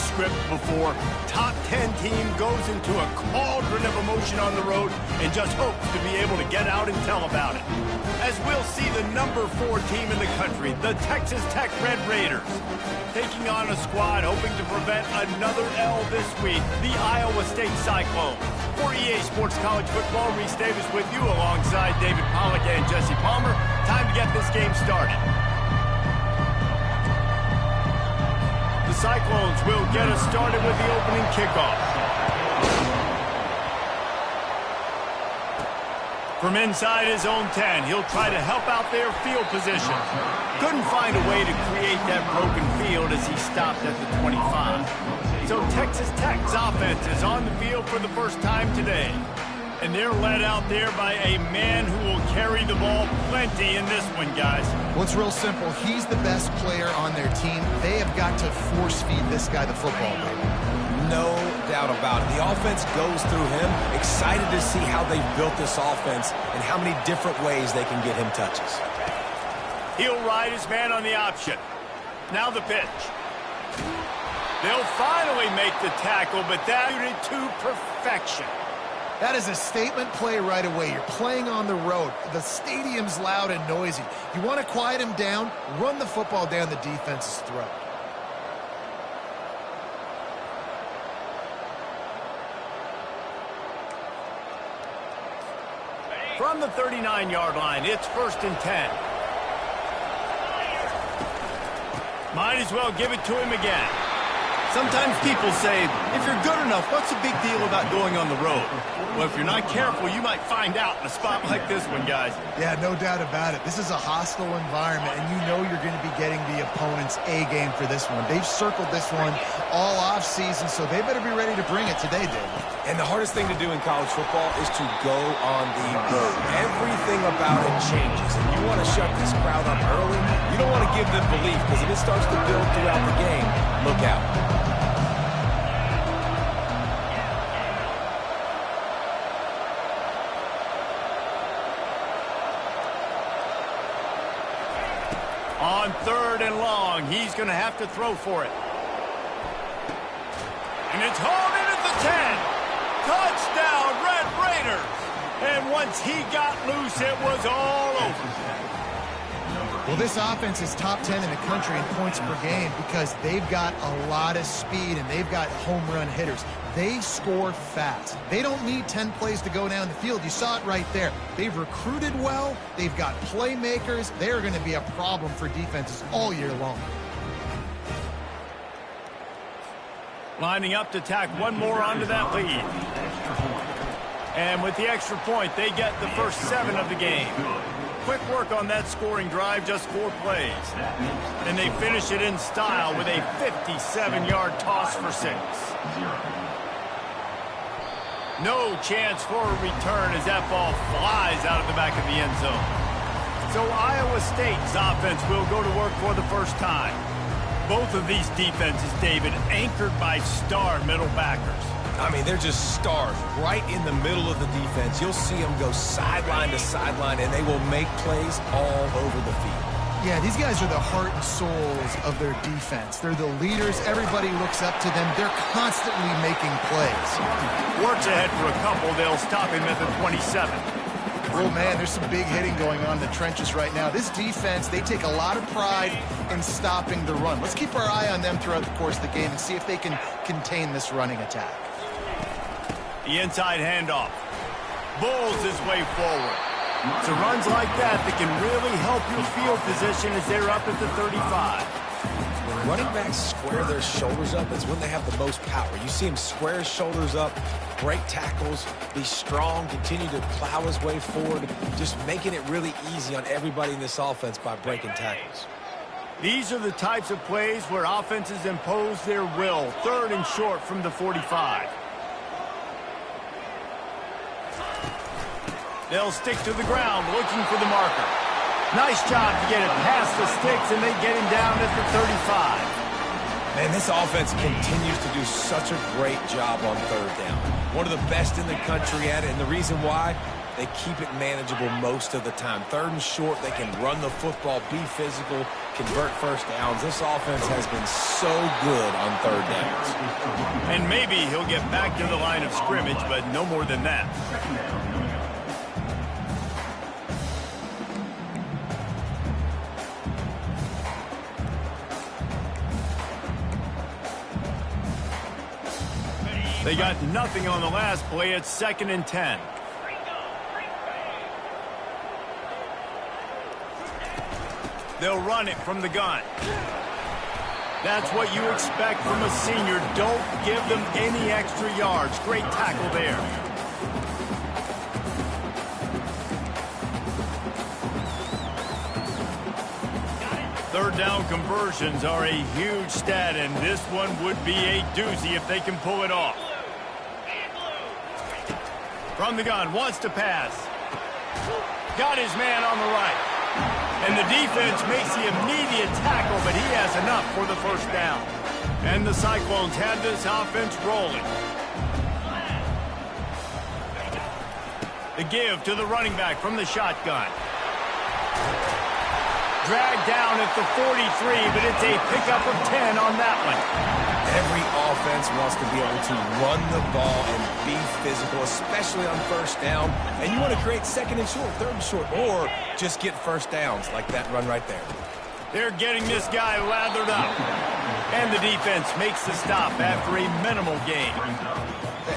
this script before. Top 10 team goes into a cauldron of emotion on the road and just hopes to be able to get out and tell about it. As we'll see the number 4 team in the country, the Texas Tech Red Raiders, taking on a squad hoping to prevent another L this week, the Iowa State Cyclones. For EA Sports College Football, Reese Davis with you alongside David Pollack and Jesse Palmer. Time to get this game started. The Cyclones will get us started with the opening kickoff. From inside his own 10, he'll try to help out their field position. Couldn't find a way to create that broken field as he stopped at the 25. So Texas Tech's offense is on the field for the first time today. And they're led out there by a man who will carry the ball plenty in this one, guys. Well, it's real simple. He's the best player on their team. They have got to force-feed this guy the football. No doubt about it. The offense goes through him. Excited to see how they've built this offense and how many different ways they can get him touches. He'll ride his man on the option. Now the pitch. They'll finally make the tackle, but that to perfection. That is a statement play right away. You're playing on the road. The stadium's loud and noisy. You want to quiet him down, run the football down the defense's throat. From the 39-yard line, it's 1st and 10. Might as well give it to him again. Sometimes people say, if you're good enough, what's the big deal about going on the road? Well, if you're not careful, you might find out in a spot like this one, guys. Yeah, no doubt about it. This is a hostile environment, and you know you're going to be getting the opponent's A-game for this one. They've circled this one all off-season, so they better be ready to bring it today, David. And the hardest thing to do in college football is to go on the road. Everything about it changes, and you want to shut this crowd up early. You don't want to give them belief, because if it starts to build throughout the game, look out. On 3rd and long, he's going to have to throw for it. And it's hauled in at the 10. Touchdown, Red Raiders. And once he got loose, it was all over. Well, this offense is top 10 in the country in points per game because they've got a lot of speed and they've got home run hitters. They score fast. They don't need 10 plays to go down the field. You saw it right there. They've recruited well. They've got playmakers. They're going to be a problem for defenses all year long. Lining up to tack one more onto that lead. And with the extra point, they get the first 7 of the game. Quick work on that scoring drive, just 4 plays. And they finish it in style with a 57-yard toss for 6. No chance for a return as that ball flies out of the back of the end zone. So Iowa State's offense will go to work for the first time. Both of these defenses, David, anchored by star middle backers. I mean, they're just stars right in the middle of the defense. You'll see them go sideline to sideline, and they will make plays all over the field. Yeah, these guys are the heart and souls of their defense. They're the leaders. Everybody looks up to them. They're constantly making plays. Works ahead for a couple. They'll stop him at the 27. Oh, man, there's some big hitting going on in the trenches right now. This defense, they take a lot of pride in stopping the run. Let's keep our eye on them throughout the course of the game and see if they can contain this running attack. The inside handoff. Bulls his way forward. So runs like that can really help your field position as they're up at the 35. When running backs square their shoulders up, it's when they have the most power. You see him square his shoulders up, break tackles, be strong, continue to plow his way forward, just making it really easy on everybody in this offense by breaking tackles. These are the types of plays where offenses impose their will. 3rd and short from the 45. They'll stick to the ground looking for the marker. Nice job to get it past the sticks, and they get him down at the 35. Man, this offense continues to do such a great job on 3rd down. One of the best in the country at it, and the reason why, they keep it manageable most of the time. 3rd and short, they can run the football, be physical, convert first downs. This offense has been so good on 3rd downs. And maybe he'll get back to the line of scrimmage, but no more than that. They got nothing on the last play. It's 2nd and 10. They'll run it from the gun. That's what you expect from a senior. Don't give them any extra yards. Great tackle there. Third down conversions are a huge stat, and this one would be a doozy if they can pull it off. From the gun, wants to pass. Got his man on the right. And the defense makes the immediate tackle, but he has enough for the first down. And the Cyclones have this offense rolling. The give to the running back from the shotgun. Dragged down at the 43, but it's a pickup of 10 on that one. Every offense wants to be able to run the ball and be physical, especially on first down. And you want to create 2nd and short, 3rd and short, or just get first downs like that run right there. They're getting this guy lathered up. And the defense makes the stop after a minimal gain.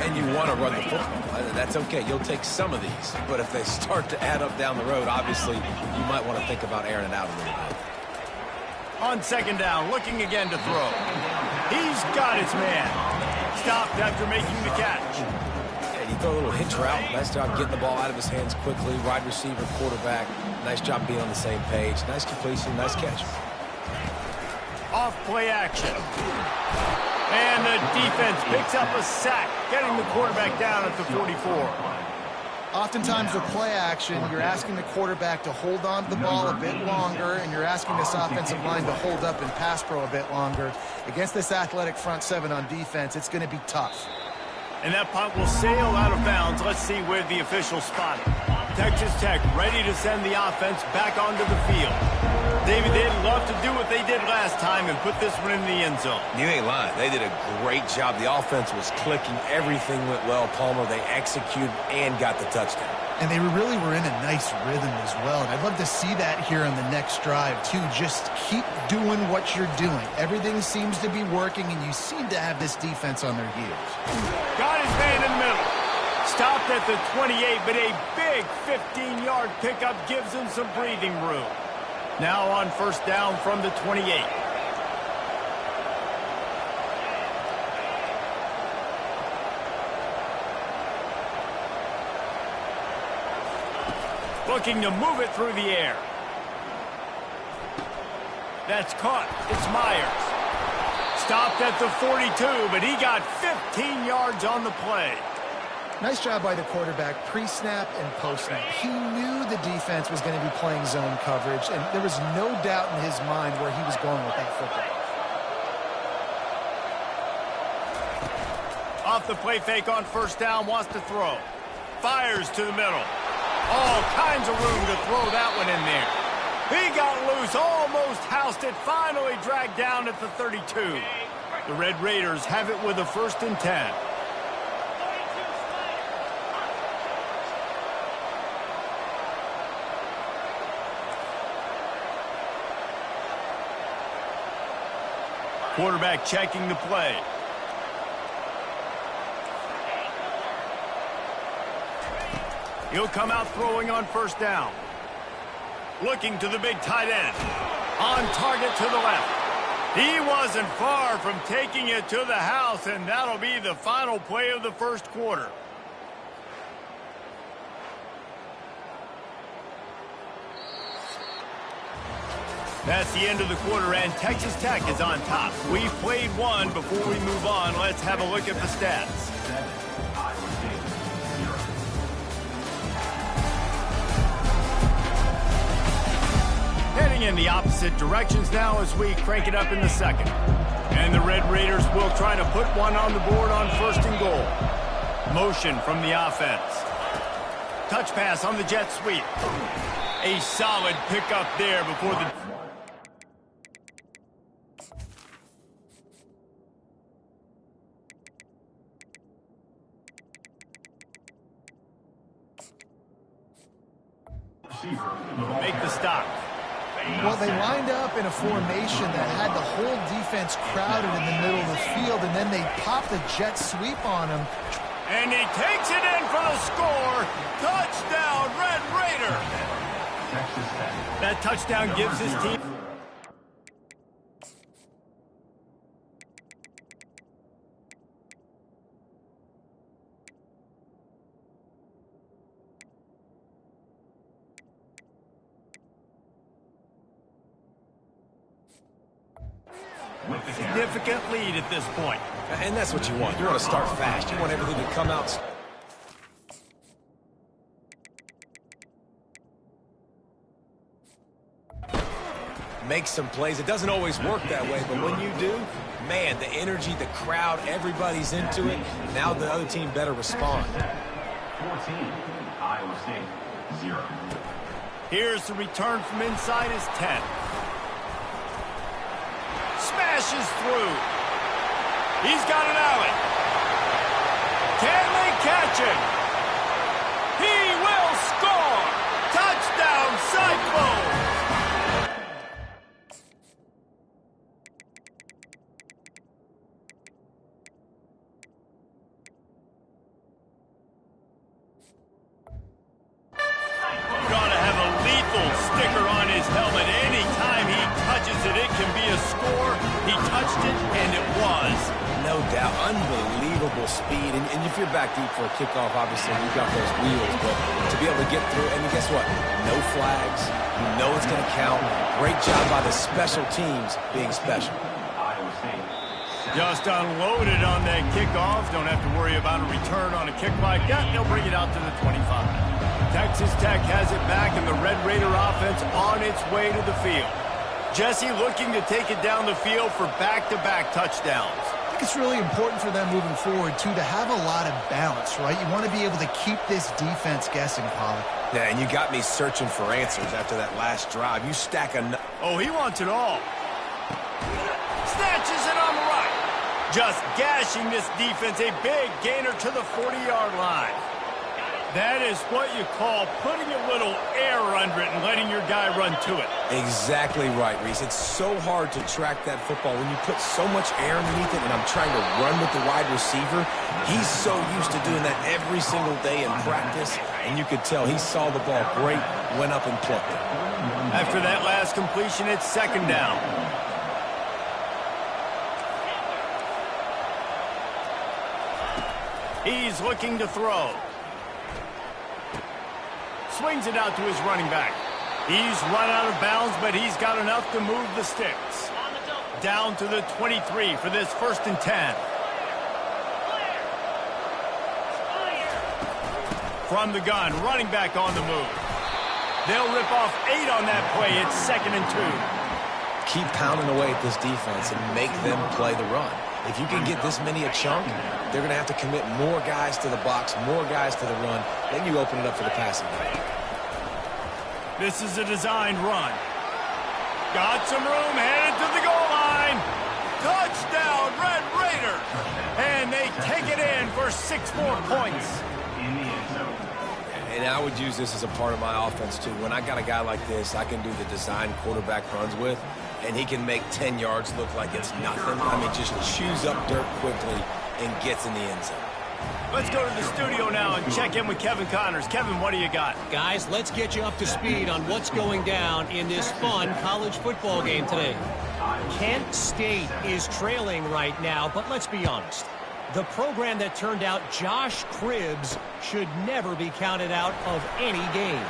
And you want to run the football. That's okay. You'll take some of these. But if they start to add up down the road, obviously, you might want to think about airing it out a little bit. On 2nd down, looking again to throw. He's got his man. Stopped after making the catch. And you throw a little hitch route. Nice job getting the ball out of his hands quickly. Wide receiver, quarterback. Nice job being on the same page. Nice completion, nice catch. Off play action. And the defense picks up a sack, getting the quarterback down at the 44. Oftentimes with play action, you're asking the quarterback to hold on to the ball a bit longer, and you're asking this offensive line to hold up in pass pro a bit longer. Against this athletic front 7 on defense, it's going to be tough. And that punt will sail out of bounds. Let's see where the officials spot it. Texas Tech ready to send the offense back onto the field. David, they'd love to do what they did last time and put this one in the end zone. You ain't lying. They did a great job. The offense was clicking. Everything went well, Palmer. They executed and got the touchdown. And they really were in a nice rhythm as well. And I'd love to see that here on the next drive, too. Just keep doing what you're doing. Everything seems to be working, and you seem to have this defense on their heels. Got his man in the middle. Stopped at the 28, but a big 15-yard pickup gives him some breathing room. Now on first down from the 28. Looking to move it through the air. That's caught. It's Myers. Stopped at the 42, but he got 15 yards on the play. Nice job by the quarterback, pre-snap and post-snap. He knew the defense was going to be playing zone coverage, and there was no doubt in his mind where he was going with that football. Off the play fake on first down, wants to throw. Fires to the middle. All kinds of room to throw that one in there. He got loose, almost housed it, finally dragged down at the 32. The Red Raiders have it with a 1st and 10. Quarterback checking the play. He'll come out throwing on first down. Looking to the big tight end. On target to the left. He wasn't far from taking it to the house, and that'll be the final play of the first quarter. That's the end of the quarter, and Texas Tech is on top. We've played one. Before we move on, let's have a look at the stats. Heading in the opposite directions now as we crank it up in the second. And the Red Raiders will try to put one on the board on 1st and goal. Motion from the offense. touch pass on the jet sweep. A solid pickup there before the... Make the stop. Well, they lined up in a formation that had the whole defense crowded in the middle of the field, and then they popped a jet sweep on him. And he takes it in for the score. Touchdown, Red Raider. That touchdown gives his team... significant lead at this point. And that's what you want. You want to start fast. You want everything to come out. Make some plays. It doesn't always work that way, but when you do, man, the energy, the crowd, everybody's into it. Now the other team better respond. 14, Iowa State, 0. Here's the return from inside his 10. Smashes through. He's got an alley. Can they catch him? He will score. Touchdown, Cyclones. Gotta have a lethal sticker on his helmet. Anytime he touches it, it can be a score. He touched it, and it was. No doubt. Unbelievable speed. And if you're back deep for a kickoff, obviously, you've got those wheels. But to be able to get through, and guess what? No flags. You know it's going to count. Great job by the special teams being special. Iowa State. Just unloaded on that kickoff. Don't have to worry about a return on a kick like that. They'll bring it out to the 25. Texas Tech has it back, and the Red Raider offense on its way to the field. Jesse looking to take it down the field for back-to-back touchdowns. I think it's really important for them moving forward, too, to have a lot of balance, right? You want to be able to keep this defense guessing, Pollack. Yeah, and you got me searching for answers after that last drive. You stack a... Oh, he wants it all. Snatches it on the right. Just gashing this defense. A big gainer to the 40-yard line. That is what you call putting a little air under it and letting your guy run to it. Exactly right, Reese. It's so hard to track that football when you put so much air underneath it, and I'm trying to run with the wide receiver. He's so used to doing that every single day in practice, and you could tell he saw the ball great, went up and plucked it. After that last completion, it's second down. He's looking to throw. Swings it out to his running back. He's run out of bounds, but he's got enough to move the sticks. Down to the 23 for this 1st and 10. From the gun, running back on the move. They'll rip off 8 on that play. It's 2nd and 2. Keep pounding away at this defense and make them play the run. If you can get this many a chunk, they're going to have to commit more guys to the box, more guys to the run. Then you open it up for the passing game. This is a designed run. Got some room, headed to the goal line. Touchdown, Red Raider. And they take it in for 6 more points. In the end zone. And I would use this as a part of my offense, too. When I got a guy like this, I can do the design quarterback runs with, and he can make 10 yards look like it's nothing. I mean, just chews up dirt quickly and gets in the end zone. Let's go to the studio now and check in with Kevin Connors. Kevin, what do you got? Guys, let's get you up to speed on what's going down in this fun college football game today. Kent State is trailing right now, but let's be honest. The program that turned out Josh Cribbs should never be counted out of any game.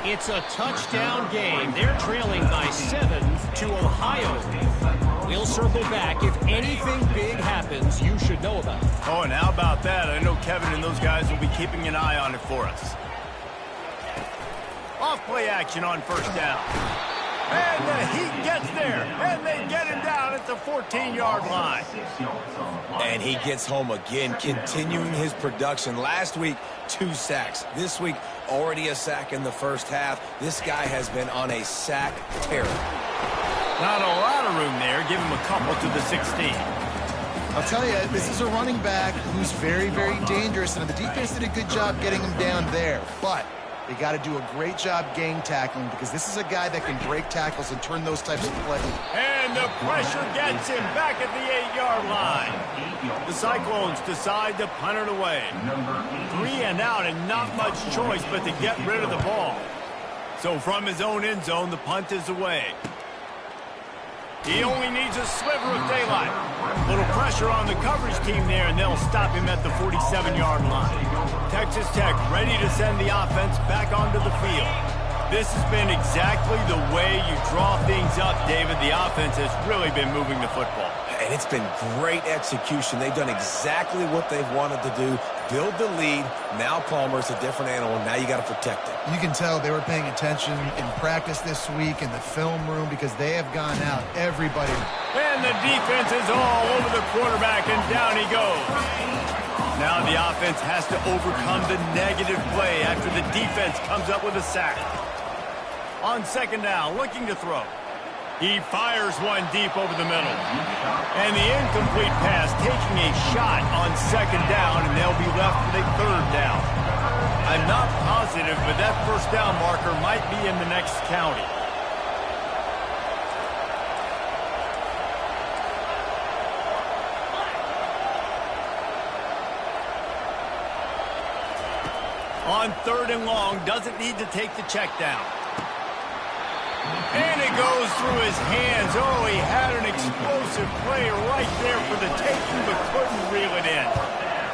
It's a touchdown game. They're trailing by 7 to Ohio. We'll circle back. If anything big happens, you should know about it. Oh, and how about that? I know Kevin and those guys will be keeping an eye on it for us. Off-play action on 1st down. And the Heat gets there, and they get him down at the 14-yard line. And he gets home again, continuing his production. Last week, 2 sacks. This week, already a sack in the first half. This guy has been on a sack tear. Not a lot of room there. Give him a couple to the 16. I'll tell you, this is a running back who's very, very dangerous, and the defense did a good job getting him down there. But they got to do a great job gang tackling because this is a guy that can break tackles and turn those types of plays. And the pressure gets him back at the 8-yard line. The Cyclones decide to punt it away. 3 and out and not much choice but to get rid of the ball. So from his own end zone, the punt is away. He only needs a sliver of daylight. Little pressure on the coverage team there, and they'll stop him at the 47-yard line. Texas Tech ready to send the offense back onto the field. This has been exactly the way you draw things up, David. The offense has really been moving the football. And it's been great execution. They've done exactly what they've wanted to do. Build the lead. Now Palmer's a different animal. Now you got to protect it. You can tell they were paying attention in practice this week in the film room because they have gone out. Everybody. And the defense is all over the quarterback, and down he goes. Now the offense has to overcome the negative play after the defense comes up with a sack. On second down, looking to throw. He fires one deep over the middle. And the incomplete pass taking a shot on second down, and they'll be left with a third down. I'm not positive, but that first down marker might be in the next county. On third and long, doesn't need to take the check down. And it goes through his hands. Oh, he had an explosive play right there for the taking, but couldn't reel it in.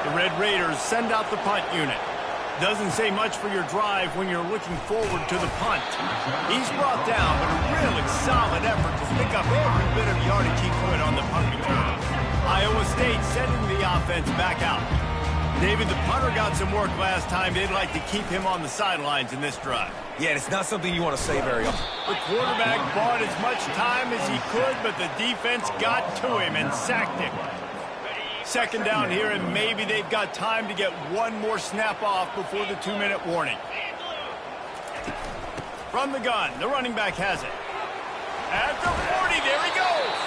The Red Raiders send out the punt unit. Doesn't say much for your drive when you're looking forward to the punt. He's brought down, but a really solid effort to pick up every bit of yardage he could on the punt return. Iowa State sending the offense back out. David, the punter got some work last time. They'd like to keep him on the sidelines in this drive. Yeah, it's not something you want to say very often. The quarterback bought as much time as he could, but the defense got to him and sacked him. Second down here, and maybe they've got time to get one more snap off before the 2-minute warning. From the gun, the running back has it. At the 40, there he goes.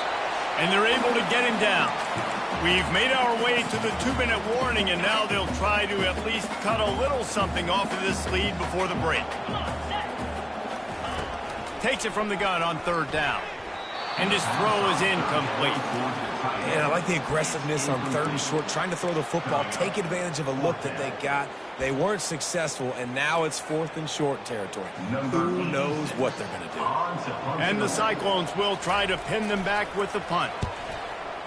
And they're able to get him down. We've made our way to the 2-minute warning, and now they'll try to at least cut a little something off of this lead before the break. Takes it from the gun on third down. And his throw is incomplete. And I like the aggressiveness on third and short, trying to throw the football, take advantage of a look that they got. They weren't successful, and now it's fourth and short territory. Who knows what they're going to do? And the Cyclones will try to pin them back with the punt.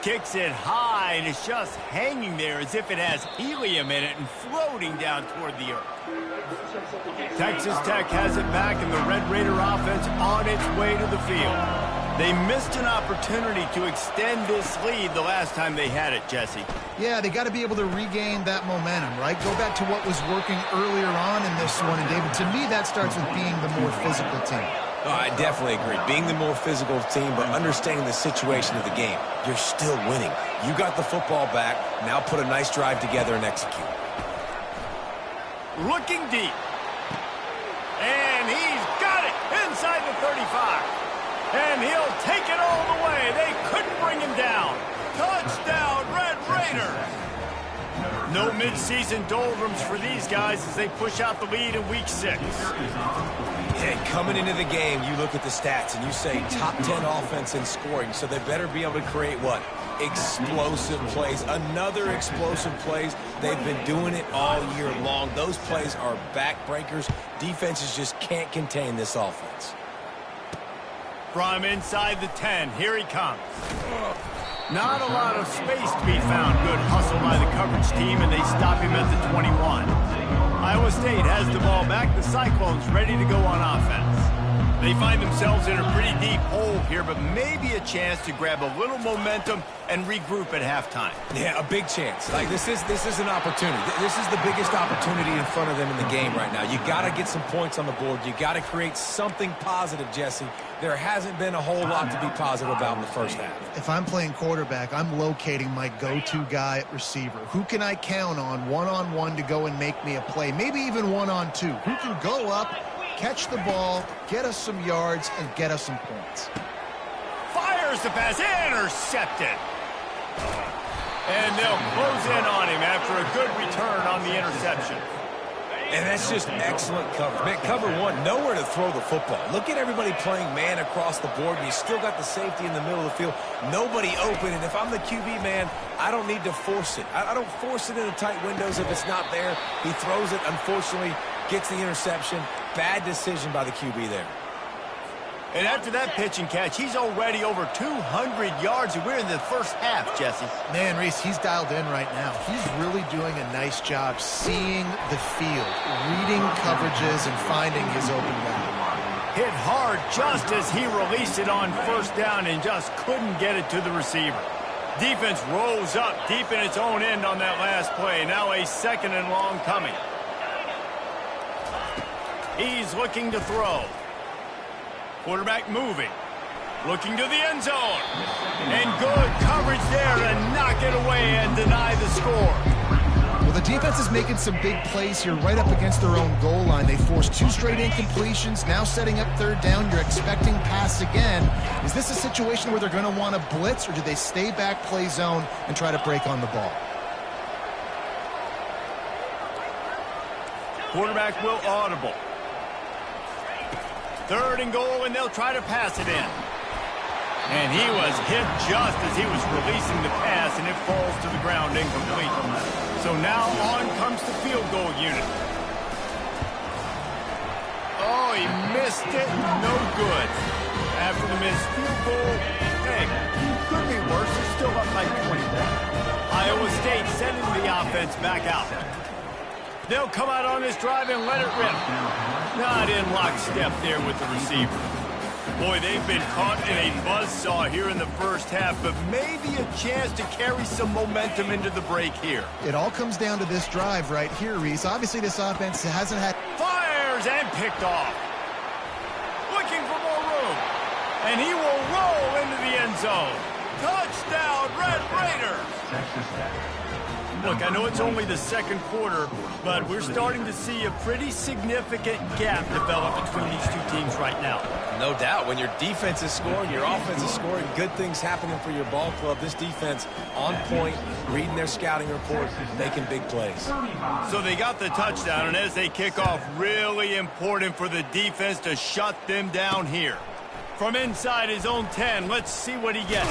Kicks it high, and it's just hanging there as if it has helium in it and floating down toward the earth. Texas Tech has it back, and the Red Raider offense on its way to the field. They missed an opportunity to extend this lead the last time they had it, Jesse. Yeah, they got to be able to regain that momentum, right? Go back to what was working earlier on in this one. And, David, to me, that starts with being the more physical team. Oh, I definitely agree. Being the more physical team, but understanding the situation of the game. You're still winning. You got the football back. Now put a nice drive together and execute. Looking deep. And he's got it inside the 35. And he'll take it all the way. They couldn't bring him down. Touchdown, Red Raiders. No midseason doldrums for these guys as they push out the lead in Week 6. And coming into the game, you look at the stats and you say top 10 offense in scoring, so they better be able to create what? Explosive plays. Another explosive plays. They've been doing it all year long. Those plays are backbreakers. Defenses just can't contain this offense. From inside the 10, here he comes. Not a lot of space to be found. Good hustle by the coverage team, and they stop him at the 21. Iowa State has the ball back. The Cyclones ready to go on offense. They find themselves in a pretty deep hole here, but maybe a chance to grab a little momentum and regroup at halftime. Yeah, a big chance. Like this is an opportunity. This is the biggest opportunity in front of them in the game right now. You got to get some points on the board. You got to create something positive, Jesse. There hasn't been a whole lot to be positive about in the first half. If I'm playing quarterback, I'm locating my go-to guy at receiver. Who can I count on one-on-one to go and make me a play? Maybe even one-on-two. Who can go up, catch the ball, get us some yards, and get us some points? Fires the pass, intercepted. And they'll close in on him after a good return on the interception. And that's just excellent cover. Man, cover one, nowhere to throw the football. Look at everybody playing man across the board, and you still got the safety in the middle of the field. Nobody open, and if I'm the QB, man, I don't need to force it. I don't force it into tight windows if it's not there. He throws it, unfortunately, gets the interception. Bad decision by the QB there. And after that pitch and catch, he's already over 200 yards, and we're in the first half, Jesse. Man, Reese, he's dialed in right now. He's really doing a nice job seeing the field, reading coverages, and finding his open guy. Hit hard just as he released it on first down and just couldn't get it to the receiver. Defense rose up deep in its own end on that last play. Now a second and long coming. He's looking to throw. Quarterback moving. Looking to the end zone. And good coverage there to knock it away and deny the score. Well, the defense is making some big plays here right up against their own goal line. They forced 2 straight incompletions, now setting up third down. You're expecting pass again. Is this a situation where they're going to want to blitz, or do they stay back, play zone, and try to break on the ball? Quarterback will audible. Third and goal, and they'll try to pass it in. And he was hit just as he was releasing the pass, and it falls to the ground incomplete. So now on comes the field goal unit. Oh, he missed it. No good. After the missed field goal, hey, could be worse. He's still up by 21. Iowa State sending the offense back out. They'll come out on this drive and let it rip. Not in lockstep there with the receiver. Boy, they've been caught in a buzzsaw here in the first half, but maybe a chance to carry some momentum into the break here. It all comes down to this drive right here, Reese. Obviously, this offense hasn't had... Fires and picked off. Looking for more room. And he will roll into the end zone. Touchdown, Red Raiders. Look, I know it's only the second quarter, but we're starting to see a pretty significant gap develop between these two teams right now. No doubt. When your defense is scoring, your offense is scoring, good things happening for your ball club. This defense on point, reading their scouting report, making big plays. So they got the touchdown, and as they kick off, really important for the defense to shut them down here. From inside his own 10, let's see what he gets.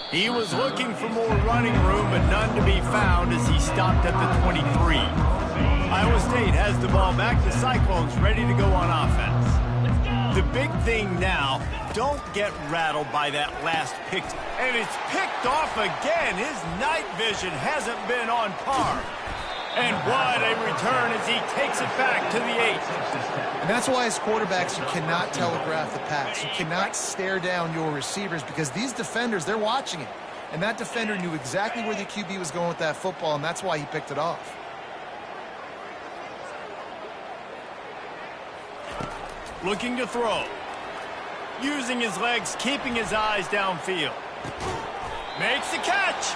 He was looking for more running room, but none to be found as he stopped at the 23. Iowa State has the ball back. The Cyclones ready to go on offense. The big thing now, don't get rattled by that last pick. And it's picked off again. His night vision hasn't been on par. And what a return as he takes it back to the 8. And that's why as quarterbacks, you cannot telegraph the pass. You cannot stare down your receivers because these defenders, they're watching it. And that defender knew exactly where the QB was going with that football, and that's why he picked it off. Looking to throw. Using his legs, keeping his eyes downfield. Makes the catch.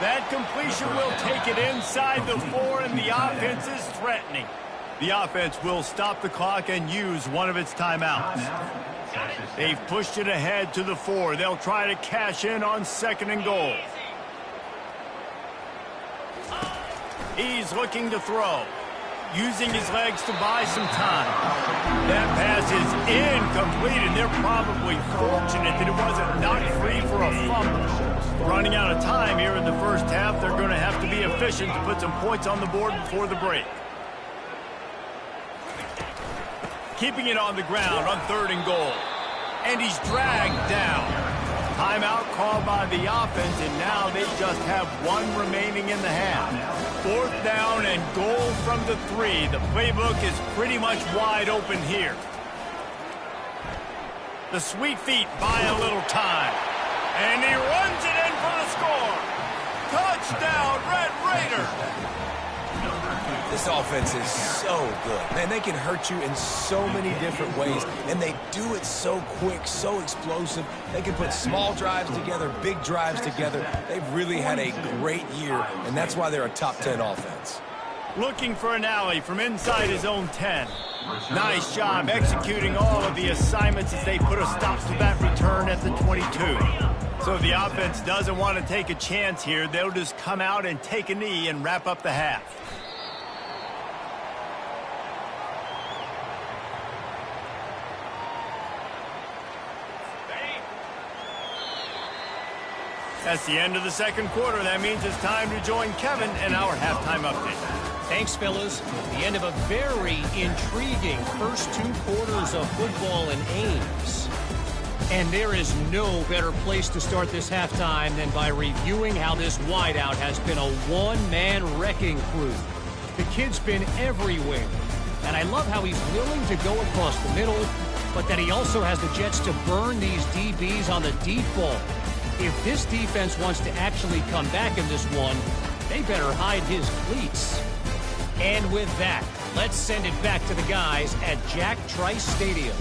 That completion will take it inside the 4, and the offense is threatening. The offense will stop the clock and use one of its timeouts. They've pushed it ahead to the 4. They'll try to cash in on second and goal. He's looking to throw. Using his legs to buy some time. That pass is incomplete, and they're probably fortunate that it wasn't knocked free for a fumble. Running out of time here in the first half, they're going to have to be efficient to put some points on the board before the break. Keeping it on the ground on third and goal. And he's dragged down. Timeout called by the offense, and now they just have 1 remaining in the half. 4th down and goal from the 3. The playbook is pretty much wide open here. The sweet feet buy a little time. And he runs it in for the score. Touchdown, Red Raiders. This offense is so good. Man, they can hurt you in so many different ways, and they do it so quick, so explosive. They can put small drives together, big drives together. They've really had a great year, and that's why they're a top 10 offense. Looking for an alley from inside his own 10. Nice job executing all of the assignments as they put a stop to that return at the 22. So if the offense doesn't want to take a chance here, they'll just come out and take a knee and wrap up the half. That's the end of the second quarter. That means it's time to join Kevin and our halftime update. Thanks, fellas. The end of a very intriguing first 2 quarters of football in Ames. And there is no better place to start this halftime than by reviewing how this wideout has been a one-man wrecking crew. The kid's been everywhere. And I love how he's willing to go across the middle, but that he also has the jets to burn these DBs on the deep ball. If this defense wants to actually come back in this one, they better hide his cleats. And with that, let's send it back to the guys at Jack Trice Stadium.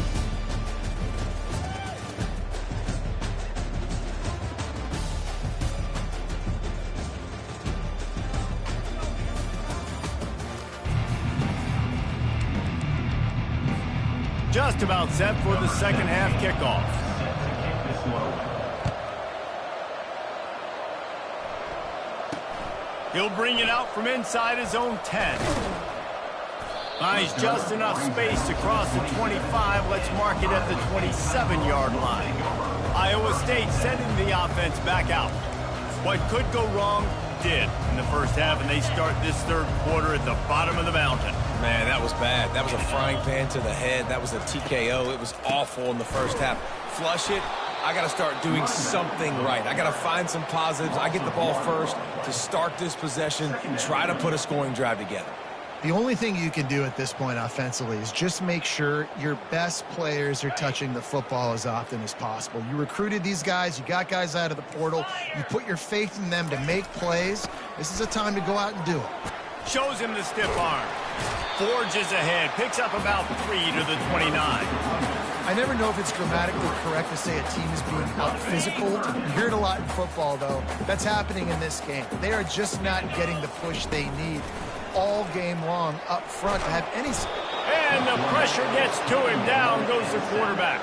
Just about set for the second half kickoff. He'll bring it out from inside his own 10. Finds just enough space to cross the 25. Let's mark it at the 27-yard line. Iowa State sending the offense back out. What could go wrong did in the first half, and they start this third quarter at the bottom of the mountain. Man, that was bad. That was a frying pan to the head. That was a TKO. It was awful in the first half. Flush it. I got to start doing something right. I got to find some positives. I get the ball first to start this possession, try to put a scoring drive together. The only thing you can do at this point offensively is just make sure your best players are touching the football as often as possible. You recruited these guys. You got guys out of the portal. You put your faith in them to make plays. This is a time to go out and do it. Shows him the stiff arm. Forges ahead. Picks up about 3 to the 29. I never know if it's grammatically correct to say a team is being out-physical. You hear it a lot in football, though. That's happening in this game. They are just not getting the push they need all game long up front to have any... And the pressure gets to him. Down goes the quarterback.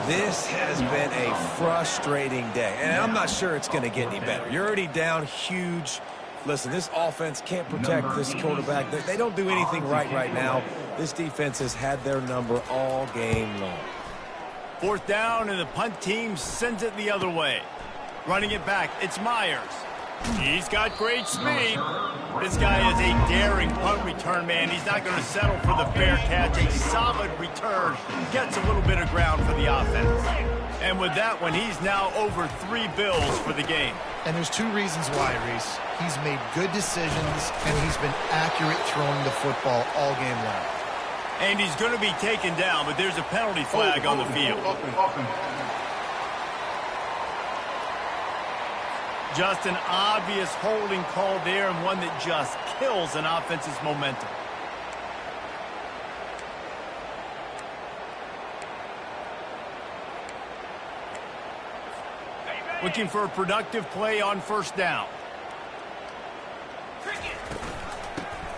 This has been a frustrating day, and I'm not sure it's going to get any better. You're already down huge. Listen, this offense can't protect this quarterback. They don't do anything right now. This defense has had their number all game long. Fourth down, and the punt team sends it the other way. Running it back, it's Myers. He's got great speed. This guy is a daring punt return man. He's not going to settle for the fair catch. A solid return. Gets a little bit of ground for the offense. And with that one, he's now over 3 bills for the game. And there's 2 reasons why, Reese. He's made good decisions, and he's been accurate throwing the football all game long. And he's going to be taken down, but there's a penalty flag on the field. Just an obvious holding call there, and one that just kills an offense's momentum. Looking for a productive play on first down.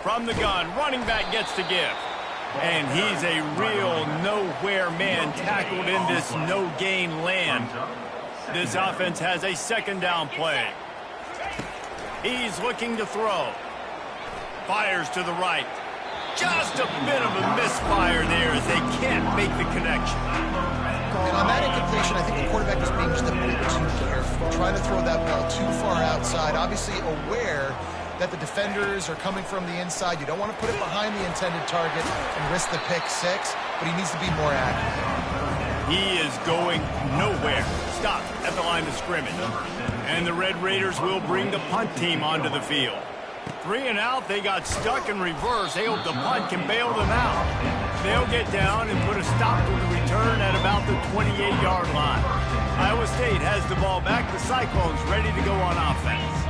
From the gun, running back gets to give. And he's a real nowhere man tackled in this no-gain land. This offense has a second down play. He's looking to throw. Fires to the right. Just a bit of a misfire there as they can't make the connection. And on that incompletion, I think the quarterback was being just a bit too careful, trying to throw that ball too far outside, obviously aware that the defenders are coming from the inside. You don't want to put it behind the intended target and risk the pick 6, but he needs to be more accurate. He is going nowhere. Stopped at the line of scrimmage. And the Red Raiders will bring the punt team onto the field. 3 and out, they got stuck in reverse. They hope the punt can bail them out. They'll get down and put a stop to the return at about the 28-yard line. Iowa State has the ball back. The Cyclones ready to go on offense.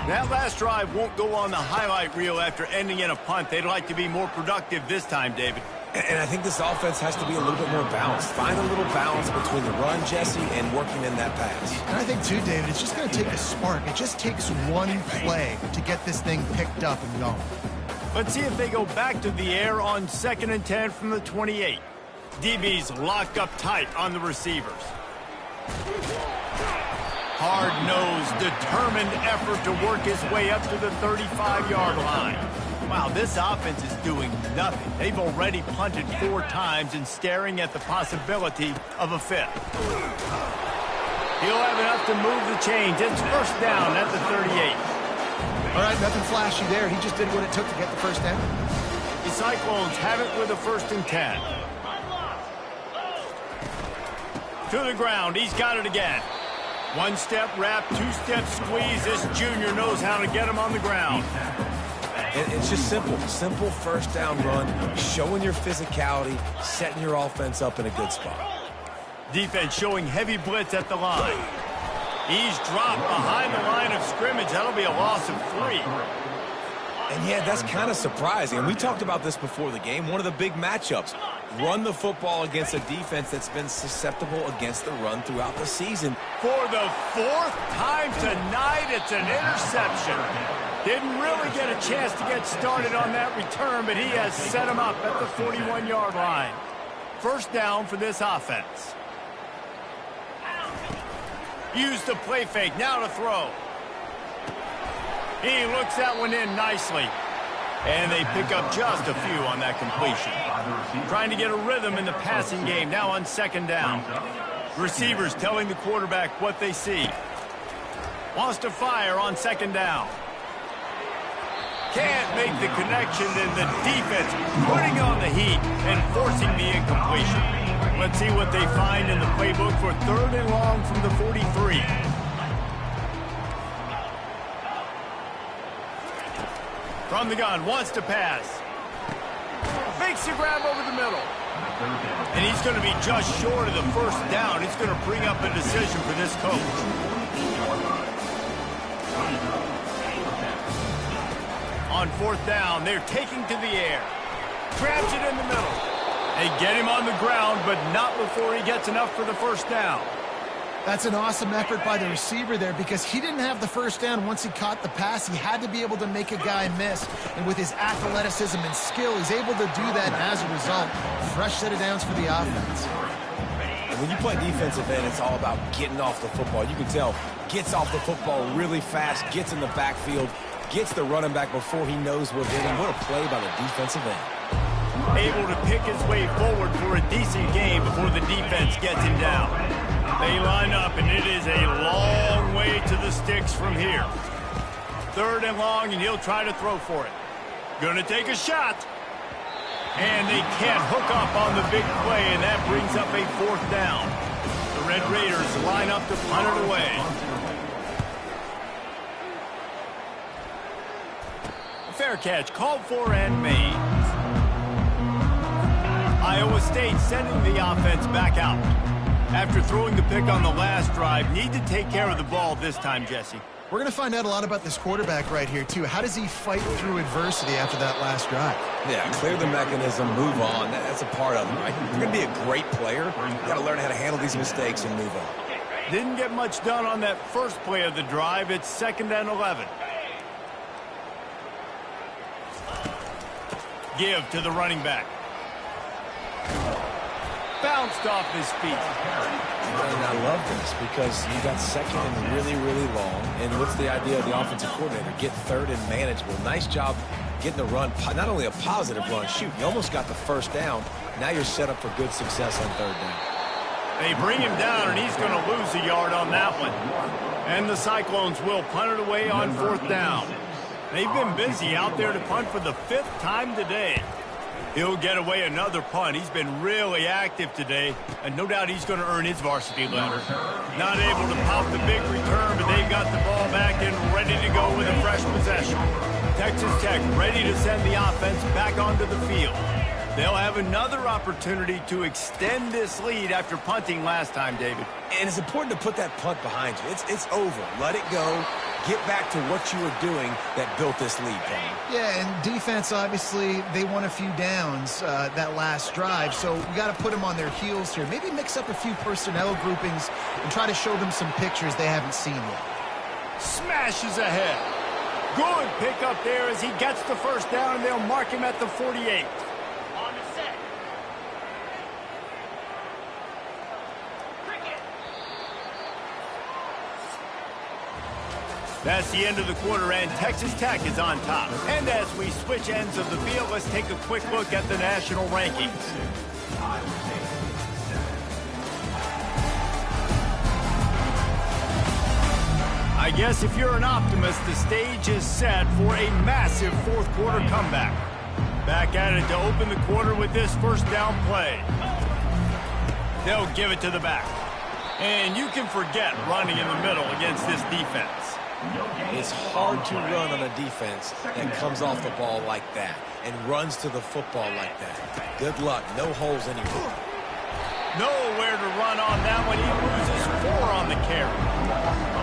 That last drive won't go on the highlight reel after ending in a punt. They'd like to be more productive this time, David. And I think this offense has to be a little bit more balanced. Find a little balance between the run, Jesse, and working in that pass. And I think, too, David, it's just going to take a spark. It just takes one play to get this thing picked up and going. Let's see if they go back to the air on 2nd and 10 from the 28. DB's locked up tight on the receivers. Hard-nosed, determined effort to work his way up to the 35-yard line. Wow, this offense is doing nothing. They've already punted 4 times and staring at the possibility of a 5th. He'll have enough to move the chains. It's first down at the 38. All right, nothing flashy there. He just did what it took to get the first down. The Cyclones have it with a 1st and 10. To the ground. He's got it again. 1-step wrap, 2-step squeeze. This junior knows how to get him on the ground. And it's just simple. Simple first down run, showing your physicality, setting your offense up in a good spot. Defense showing heavy blitz at the line. He's dropped behind the line of scrimmage. That'll be a loss of 3. And yeah, that's kind of surprising. And we talked about this before the game. One of the big matchups. Run the football against a defense that's been susceptible against the run throughout the season. For the 4th time tonight, it's an interception. Didn't really get a chance to get started on that return, but he has set him up at the 41-yard line. First down for this offense. Use the play fake, now to throw. He looks that one in nicely. And they pick up just a few on that completion. Trying to get a rhythm in the passing game, now on 2nd down. Receivers telling the quarterback what they see. Wants to fire on 2nd down. Can't make the connection, and the defense putting on the heat and forcing the incompletion. Let's see what they find in the playbook for 3rd and long from the 43. From the gun, wants to pass. Makes the grab over the middle. And he's going to be just short of the first down. It's going to bring up a decision for this coach. On 4th down, they're taking to the air. Grabs it in the middle. They get him on the ground, but not before he gets enough for the first down. That's an awesome effort by the receiver there because he didn't have the first down once he caught the pass. He had to be able to make a guy miss. And with his athleticism and skill, he's able to do that. And as a result, fresh set of downs for the offense. And when you play defensive end, it's all about getting off the football. You can tell, gets off the football really fast, gets in the backfield, gets the running back before he knows what hit him. What a play by the defensive end. Able to pick his way forward for a decent game before the defense gets him down. They line up, and it is a long way to the sticks from here. 3rd and long, and he'll try to throw for it. Gonna take a shot. And they can't hook up on the big play, and that brings up a 4th down. The Red Raiders line up to punt it away. A fair catch called for and made. Iowa State sending the offense back out. After throwing the pick on the last drive, need to take care of the ball this time, Jesse. We're going to find out a lot about this quarterback right here, too. How does he fight through adversity after that last drive? Yeah, clear the mechanism, move on. That's a part of it, right? If you're going to be a great player, you've got to learn how to handle these mistakes and move on. Didn't get much done on that first play of the drive. It's 2nd and 11. Give to the running back. Bounced off his feet. And I love this because you got 2nd and really, really long. And what's the idea of the offensive coordinator? Get 3rd and manageable. Nice job getting the run. Not only a positive run, shoot, you almost got the first down. Now you're set up for good success on 3rd down. They bring him down, and he's going to lose a yard on that one. And the Cyclones will punt it away on 4th down. They've been busy out there to punt for the 5th time today. He'll get away another punt. He's been really active today, and no doubt he's going to earn his varsity letter. Not able to pop the big return, but they've got the ball back and ready to go with a fresh possession. Texas Tech ready to send the offense back onto the field. They'll have another opportunity to extend this lead after punting last time, David. And it's important to put that punt behind you. It's over. Let it go. Get back to what you were doing that built this lead, Brian. Yeah, and defense, obviously, they won a few downs that last drive, so you got to put them on their heels here. Maybe mix up a few personnel groupings and try to show them some pictures they haven't seen yet. Smashes ahead. Good pickup there as he gets the first down, and they'll mark him at the 48. On the set. That's the end of the quarter, and Texas Tech is on top. And as we switch ends of the field, let's take a quick look at the national rankings. I guess if you're an optimist, the stage is set for a massive fourth quarter comeback. Back at it to open the quarter with this first down play. They'll give it to the back. And you can forget running in the middle against this defense. It's hard to run on a defense that comes off the ball like that and runs to the football like that. Good luck. No holes anywhere. Nowhere to run on that one. He loses 4 on the carry.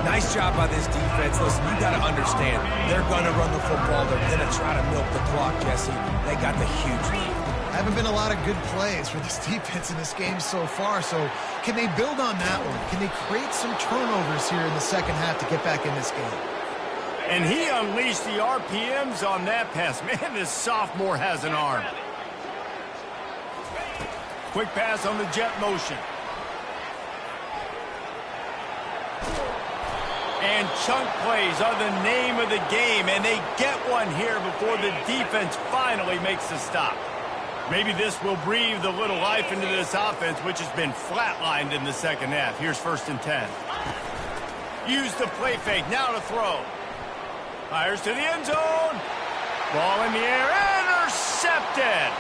Nice job by this defense. Listen, you got to understand, they're going to run the football. They're going to try to milk the clock, Jesse. They got the huge lead. Haven't been a lot of good plays for this defense in this game so far, so can they build on that one? Can they create some turnovers here in the second half to get back in this game? And he unleashed the RPMs on that pass. Man, this sophomore has an arm. Quick pass on the jet motion. And chunk plays are the name of the game, and they get one here before the defense finally makes the stop. Maybe this will breathe a little life into this offense, which has been flatlined in the second half. Here's 1st and 10. Use the play fake, now to throw. Fires to the end zone. Ball in the air, intercepted.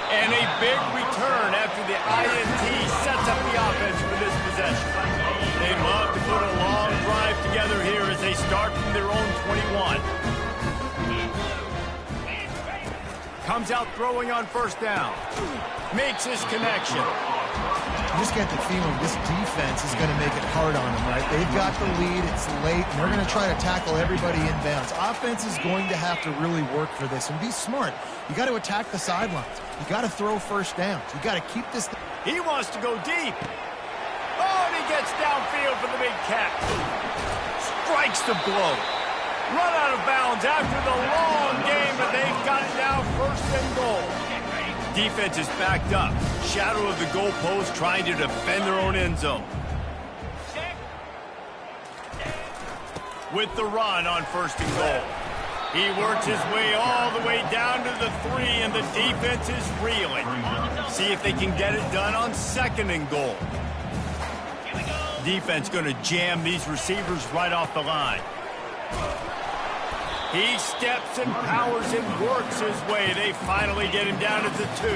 And a big return after the INT sets up the offense for this possession. They'd love to put a long drive together here as they start from their own 21. Comes out throwing on 1st down. Makes his connection. You just get the feeling this defense is going to make it hard on them, right? They've got the lead, it's late, and they're going to try to tackle everybody inbounds. Offense is going to have to really work for this and be smart. You got to attack the sidelines. You got to throw 1st downs. You got to keep this. He wants to go deep. Oh, and he gets downfield for the big catch. Strikes the blow. Run out of bounds after the long game, but they've got it now 1st and goal. Defense is backed up. Shadow of the goalpost trying to defend their own end zone. With the run on 1st and goal. He works his way all the way down to the 3, and the defense is reeling. See if they can get it done on 2nd and goal. Defense going to jam these receivers right off the line. He steps and powers and works his way. They finally get him down at the 2.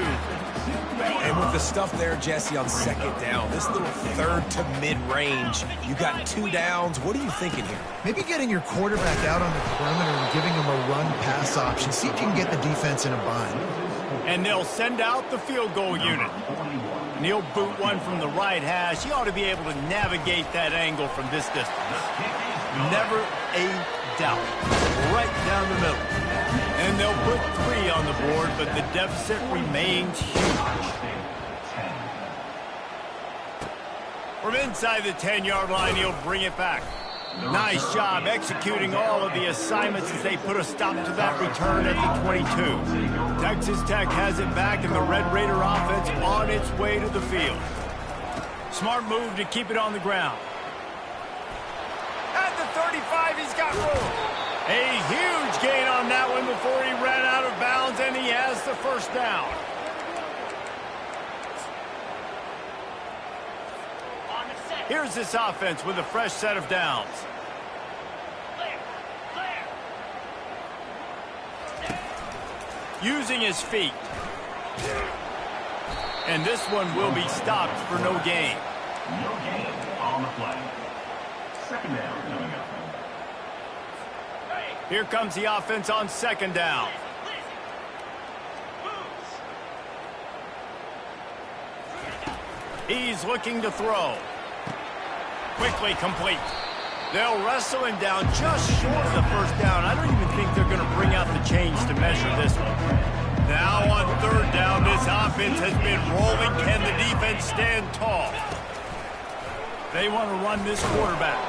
And with the stuff there, Jesse, on 2nd down, this little 3rd to mid-range, you got 2 downs. What are you thinking here? Maybe getting your quarterback out on the perimeter and giving him a run-pass option. See if you can get the defense in a bind. And they'll send out the field goal unit. And he'll boot one from the right hash. He ought to be able to navigate that angle from this distance. Never a doubt. Right down the middle. And they'll put 3 on the board, but the deficit remains huge. From inside the 10-yard line, he'll bring it back. Nice job executing all of the assignments as they put a stop to that return at the 22. Texas Tech has it back, and the Red Raider offense on its way to the field. Smart move to keep it on the ground. At the 35, he's got room. A huge gain on that one before he ran out of bounds, and he has the 1st down. Here's this offense with a fresh set of downs. Using his feet. And this one will be stopped for no gain. No gain on the play. 2nd down coming up. Here comes the offense on 2nd down. He's looking to throw. Quickly complete. They'll wrestle him down just short of the first down. I don't even think they're going to bring out the chains to measure this one. Now on third down, this offense has been rolling. Can the defense stand tall? They want to run this quarterback.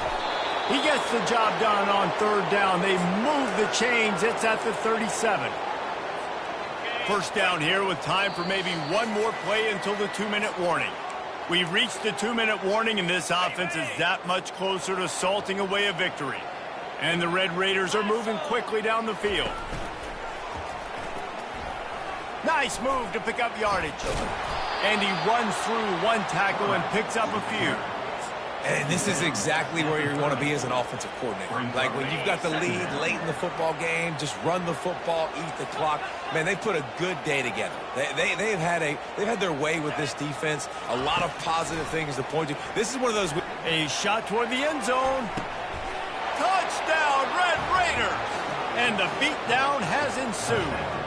He gets the job done on third down. They move the chains. It's at the 37. First down here with time for maybe one more play until the 2-minute warning. We've reached the 2-minute warning, and this offense is that much closer to salting away a victory. And the Red Raiders are moving quickly down the field. Nice move to pick up yardage. And he runs through one tackle and picks up a few. And this is exactly where you want to be as an offensive coordinator. Like when you've got the lead late in the football game, just run the football, eat the clock. Man, they put a good day together. They've had their way with this defense. A lot of positive things to point to. This is one of those. A shot toward the end zone. Touchdown, Red Raiders! And the beatdown has ensued.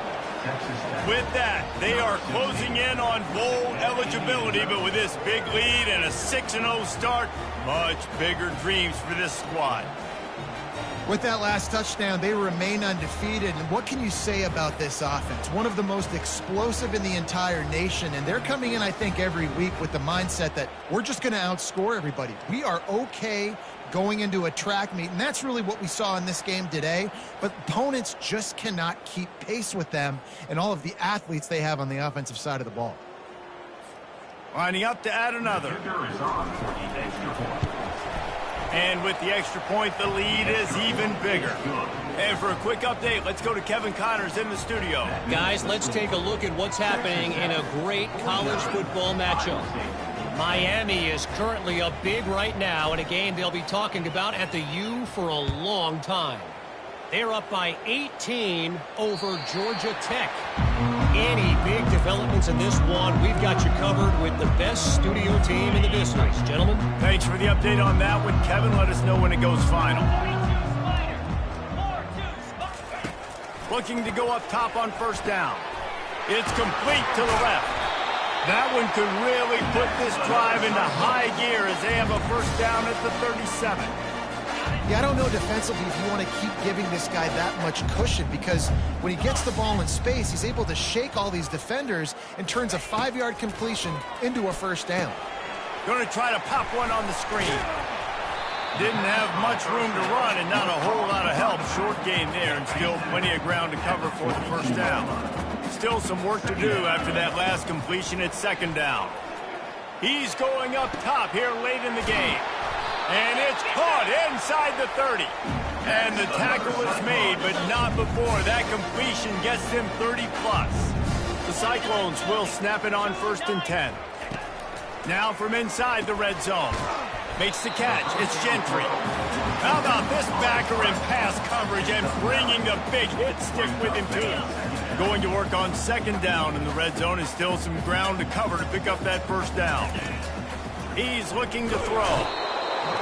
With that, they are closing in on bowl eligibility, but with this big lead and a 6-0 start, much bigger dreams for this squad. With that last touchdown, they remain undefeated. And what can you say about this offense? One of the most explosive in the entire nation, and they're coming in, I think, every week with the mindset that we're just going to outscore everybody. We are okay going into a track meet, and that's really what we saw in this game today. But opponents just cannot keep pace with them and all of the athletes they have on the offensive side of the ball. Lining up to add another. And with the extra point, the lead is even bigger. And for a quick update, let's go to Kevin Connors in the studio. Guys, let's take a look at what's happening in a great college football matchup. Miami is currently up big right now in a game they'll be talking about at the U for a long time. They're up by 18 over Georgia Tech. Any big developments in this one, we've got you covered with the best studio team in the business. Gentlemen. Thanks for the update on that one, Kevin. Let us know when it goes final. Looking to go up top on first down. It's complete to the left. That one could really put this drive into high gear as they have a first down at the 37. Yeah, I don't know defensively if you want to keep giving this guy that much cushion, because when he gets the ball in space, he's able to shake all these defenders and turns a 5-yard completion into a first down. Going to try to pop one on the screen. Didn't have much room to run and not a whole lot of help. Short gain there and still plenty of ground to cover for the first down. Still some work to do after that last completion at second down. He's going up top here late in the game. And it's caught inside the 30. And the tackle is made, but not before that completion gets them 30-plus. The Cyclones will snap it on 1st and 10. Now from inside the red zone. Makes the catch. It's Gentry. How about this backer in pass coverage and bringing the big hit stick with him, too. Going to work on second down in the red zone, and still some ground to cover to pick up that first down. He's looking to throw.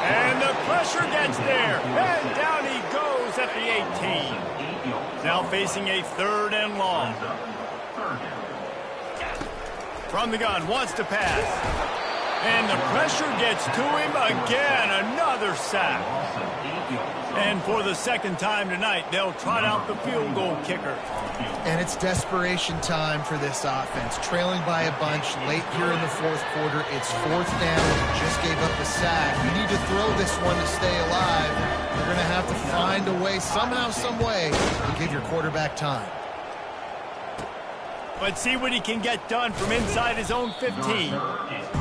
And the pressure gets there. And down he goes at the 18. Now facing a 3rd and long. From the gun, wants to pass. And the pressure gets to him again. Another sack. And for the second time tonight, they'll trot out the field goal kicker. And it's desperation time for this offense. Trailing by a bunch late here in the 4th quarter. It's 4th down. You just gave up a sack. You need to throw this one to stay alive. You're going to have to find a way, somehow, some way, to give your quarterback time. Let's see what he can get done from inside his own 15.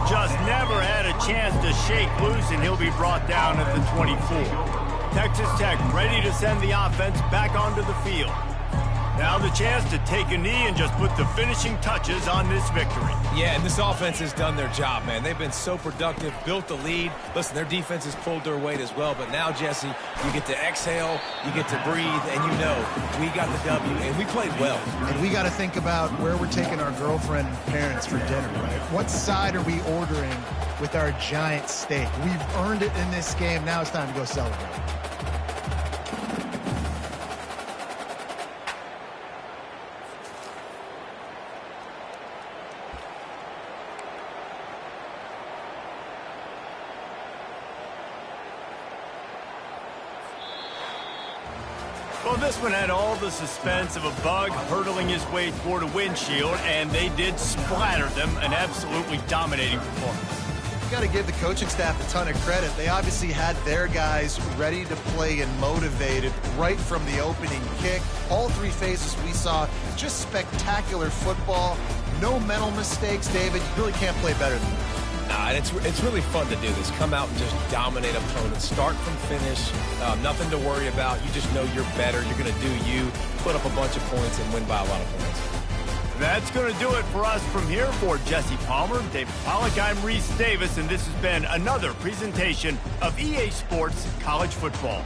Just never had a chance to shake loose, and he'll be brought down at the 24. Texas Tech ready to send the offense back onto the field. Now the chance to take a knee and just put the finishing touches on this victory. Yeah, and this offense has done their job, man. They've been so productive, built the lead. Listen, their defense has pulled their weight as well. But now, Jesse, you get to exhale, you get to breathe, and you know we got the W, and we played well. And we got to think about where we're taking our girlfriend and parents for dinner, right? What side are we ordering with our giant steak? We've earned it in this game. Now it's time to go celebrate. Well, this one had all the suspense of a bug hurtling his way toward a windshield, and they did splatter them. An absolutely dominating performance. You got to give the coaching staff a ton of credit. They obviously had their guys ready to play and motivated right from the opening kick. All three phases we saw, just spectacular football. No mental mistakes, David. You really can't play better than that. And it's really fun to do this. Come out and just dominate opponents. Start from finish. Nothing to worry about. You just know you're better. You're going to do you. Put up a bunch of points and win by a lot of points. That's going to do it for us from here. For Jesse Palmer, David Pollack, I'm Reese Davis, and this has been another presentation of EA Sports College Football.